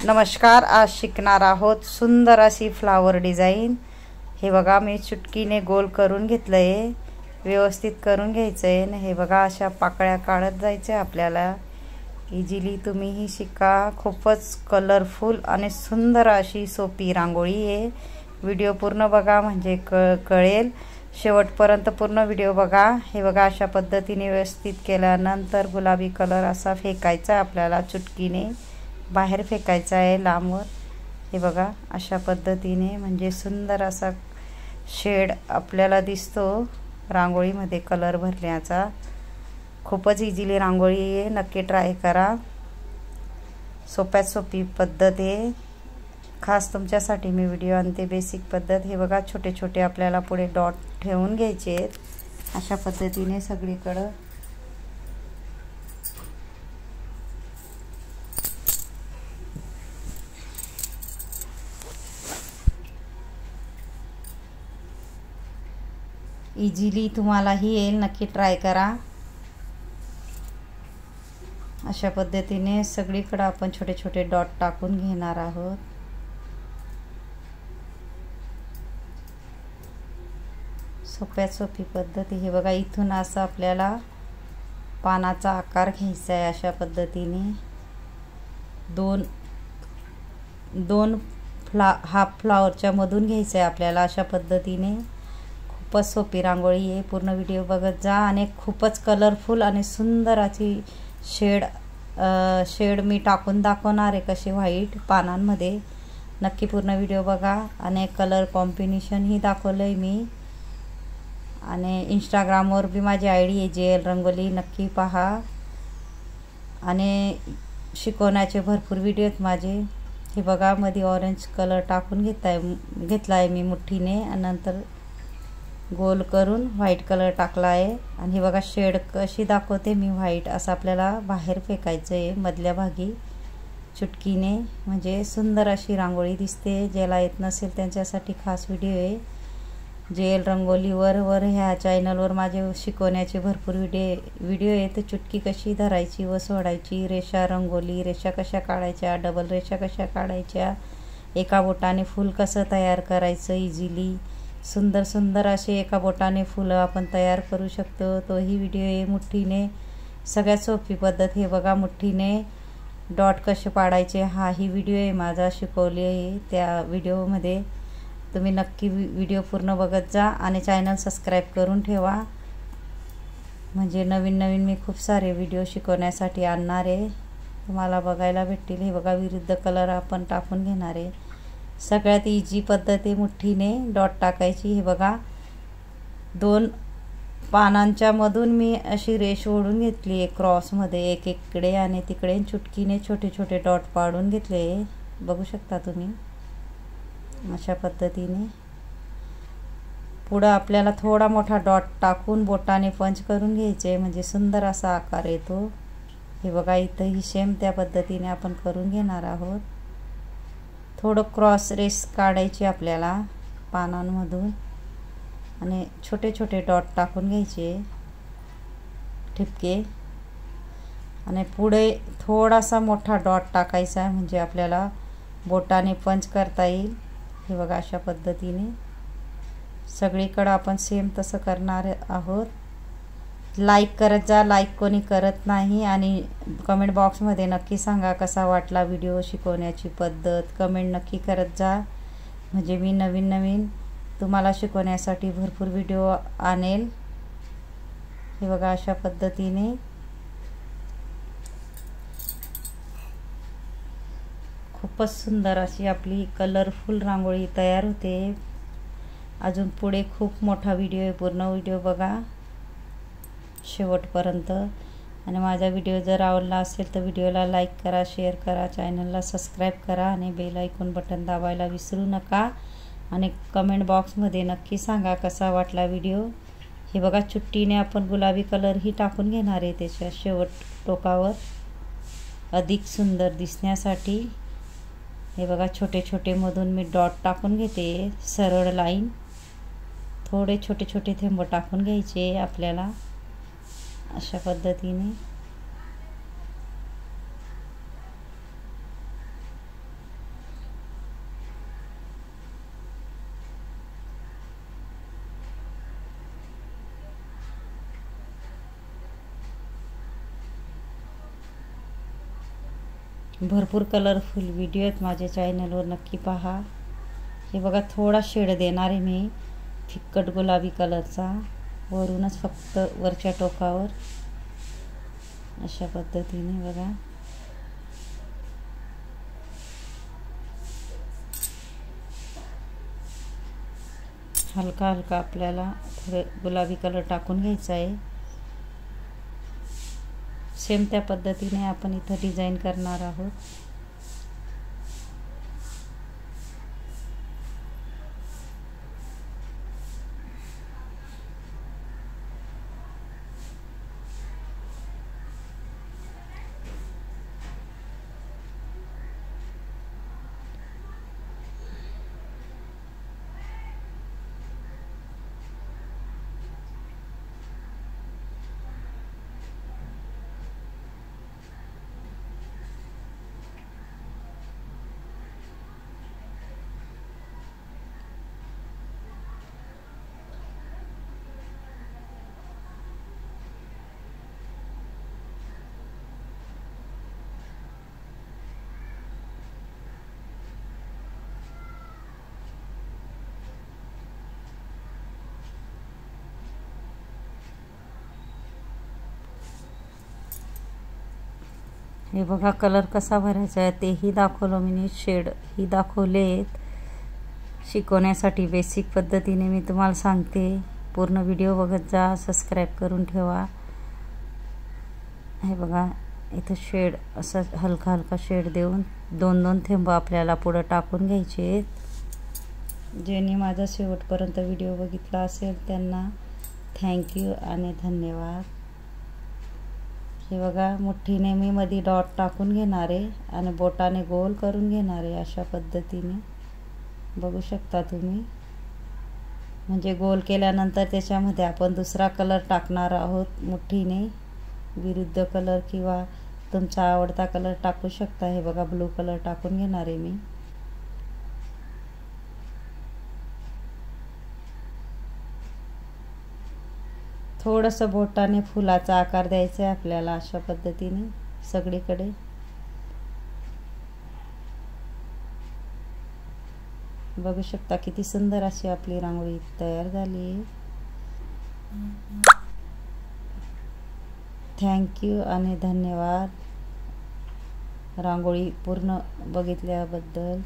नमस्कार, आज शिकणार आहोत सुंदर अशी फ्लावर डिझाइन। हे बघा, मी चुटकीने गोल करून घेतलंय, व्यवस्थित करून घ्यायचंय। हे बघा, अशा पाकळ्या काढत जायच्या आपल्याला। इझिली तुम्ही ही शिका। खूपच कलरफुल आणि सुंदर अशी सोपी रांगोळी आहे। व्हिडिओ पूर्ण बघा म्हणजे कळेल। शेवटपर्यंत पूर्ण व्हिडिओ बघा। हे बघा, अशा पद्धतीने व्यवस्थित केल्यानंतर गुलाबी कलर असा फेकायचा आपल्याला, चुटकीने बाहेर फेकायचा आहे लांबवर। हे बघा, अशा पद्धतीने म्हणजे सुंदर असा शेड आपल्याला दिसतो रांगोळीमध्ये कलर भरण्याचा। खूपच इझिली रांगोळी आहे, नक्की ट्राय करा। सोप्यात सोपी पद्धत आहे, खास तुमच्यासाठी मी व्हिडिओ आणते। बेसिक पद्धत। हे बघा, छोटे छोटे आपल्याला पुढे डॉट ठेवून घ्यायचे आहेत अशा पद्धतीने सगळीकडे। इझिली तुम्हालाही येईल, नक्की ट्राय करा। अशा पद्धतीने सगळीकडे आपण छोटे छोटे डॉट टाकून घेणार आहोत। सोप्यात सोपी पद्धत। हे बघा, इथून असं आपल्याला पानाचा आकार घ्यायचा आहे अशा पद्धतीने। दोन हाफ फ्लावरच्या मधून घ्यायचं आहे आपल्याला अशा पद्धतीने। खूपच सोपी रांगोळी आहे, पूर्ण व्हिडिओ बघत जा। आणि खूपच कलरफुल आणि सुंदर अशी शेड मी टाकून दाखवणार आहे कशी व्हाईट पानांमध्ये। नक्की पूर्ण व्हिडिओ बघा। आणि कलर कॉम्बिनेशनही दाखवलंय मी। आणि इंस्टाग्रामवर बी माझी आयडी आहे JL रंगोली, नक्की पहा। आणि शिकवण्याचे भरपूर व्हिडिओ आहेत माझे। हे बघा, मध्ये ऑरेंज कलर टाकून घेतलाय मी मुठीने, आणि नंतर गोल करून व्हाईट कलर टाकला आहे। आणि हे बघा, शेड कशी दाखवते मी व्हाईट असं आपल्याला बाहेर फेकायचं आहे मधल्या भागी चुटकीने, म्हणजे सुंदर अशी रांगोळी दिसते। ज्याला येत नसेल त्यांच्यासाठी खास व्हिडिओ आहे JL रंगोलीवर ह्या चॅनलवर माझे शिकवण्याचे भरपूर व्हिडिओ आहेत। चुटकी कशी धरायची व सोडायची, रेषा रंगोली, रेषा कशा काढायच्या, डबल रेषा कशा काढायच्या, एका बोटाने फूल कसं तयार करायचं इझिली। सुंदर सुंदर असे एका बोटाने फुलं आपण तयार करू शकतो, तोही व्हिडिओ आहे। मुठीने सगळ्यात सोपी पद्धत। हे बघा, मुठीने डॉट कसे पाडायचे हाही व्हिडिओ आहे माझा, शिकवले आहे त्या व्हिडिओमध्ये। तुम्ही नक्की व्हिडिओ पूर्ण बघत जा आणि चॅनल सबस्क्राईब करून ठेवा, म्हणजे नवीन नवीन मी खूप सारे व्हिडिओ शिकवण्यासाठी आणणार आहे, तुम्हाला बघायला भेटतील। हे बघा, विरुद्ध कलर आपण टाकून घेणार आहे। सगळ्यात इझी पद्धत आहे मुठीने डॉट टाकायची। हे बघा, दोन पानांच्या मधून मी अशी रेष ओढून घेतली आहे क्रॉसमध्ये, एक इकडे आणि तिकडे। चुटकीने छोटे छोटे डॉट पाडून घेतले, बघू शकता तुम्ही अशा पद्धतीने। पुढं आपल्याला थोडा मोठा डॉट टाकून बोटाने पंच करून घ्यायचे, म्हणजे सुंदर असा आकार येतो। हे बघा, इथंही सेम त्या पद्धतीने आपण करून घेणार आहोत। थोडं क्रॉस रेस काढायची आपल्याला पानांमधून, आणि छोटे छोटे डॉट टाकून घ्यायचे ठिपके, आणि पुढे थोडासा मोठा डॉट टाकायचा आहे, म्हणजे आपल्याला बोटाने पंच करता येईल। हे बघा, अशा पद्धतीने सगळीकडे आपण सेम तसं करणार आहोत। लाईक करत जा, लाईक कोणी करत नाही। आणि कमेंट बॉक्समध्ये नक्की सांगा कसा वाटला व्हिडिओ, शिकवण्याची पद्धत कमेंट नक्की करत जा, म्हणजे मी नवीन नवीन तुम्हाला शिकवण्यासाठी भरपूर व्हिडिओ आणेल। हे बघा, अशा पद्धतीने खूपच सुंदर अशी आपली कलरफुल रांगोळी तयार होते। अजून पुढे खूप मोठा व्हिडिओ आहे, पूर्ण व्हिडिओ बघा शेवटपर्यंत। आणि माझा व्हिडिओ जर आवडला असेल तर व्हिडिओला लाईक करा, शेअर करा, चॅनलला सबस्क्राईब करा, आणि बेल आयकॉन बटन दाबायला विसरू नका। आणि कमेंट बॉक्समध्ये नक्की सांगा कसा वाटला व्हिडिओ। हे बघा, चुटकीने आपण गुलाबी कलरही टाकून घेणार आहे त्याच्या शेवट टोकावर अधिक सुंदर दिसण्यासाठी। हे बघा, छोटे छोटे मधून मी डॉट टाकून घेते, सरळ लाईन, थोडे छोटे छोटे थेंब टाकून घ्यायचे आपल्याला अशा पद्धतीने। भरपूर कलरफुल व्हिडिओ आहेत माझ्या चॅनलवर, नक्की पहा. हे बघा थोडा शेड देणार आहे मी फिक्कट गुलाबी कलरचा, वरूनच फक्त वरच्या टोकावर अशा पद्धतीने बघा. हलका हलका आपल्याला थोडे गुलाबी कलर टाकून घ्यायचा आहे. सेम त्या पद्धतीने आपण इथं डिझाईन करणार आहोत. हे बघा कलर कसा भरायचा आहे तेही दाखवलं मी, शेड ही दाखवलेत शिकवण्यासाठी. बेसिक पद्धतीने मी तुम्हाला सांगते, पूर्ण व्हिडिओ बघत जा, सबस्क्राईब करून ठेवा. हे बघा इथं शेड असं हलका हलका शेड देऊन 2-2 थेंब आपल्याला पुढं टाकून घ्यायचे आहेत. ज्यांनी माझा शेवटपर्यंत व्हिडिओ बघितला असेल त्यांना थँक्यू आणि धन्यवाद. हे बघा मुठ्ठीने मी मध्ये डॉट टाकून घेणार आहे आणि बोटाने गोल करून घेणार आहे अशा पद्धतीने, बघू शकता तुम्ही. म्हणजे गोल केल्यानंतर त्याच्यामध्ये आपण दुसरा कलर टाकणार आहोत मुठ्ठीने, विरुद्ध कलर किंवा तुमचा आवडता कलर टाकू शकता. हे बघा ब्लू कलर टाकून घेणार आहे मी. थोडंसं बोटाने फुलाचा आकार द्यायचा आहे आपल्याला अशा पद्धतीने सगळीकडे. बघू शकता किती सुंदर अशी आपली रांगोळी तयार झाली आहे. थँक्यू आणि धन्यवाद रांगोळी पूर्ण बघितल्याबद्दल.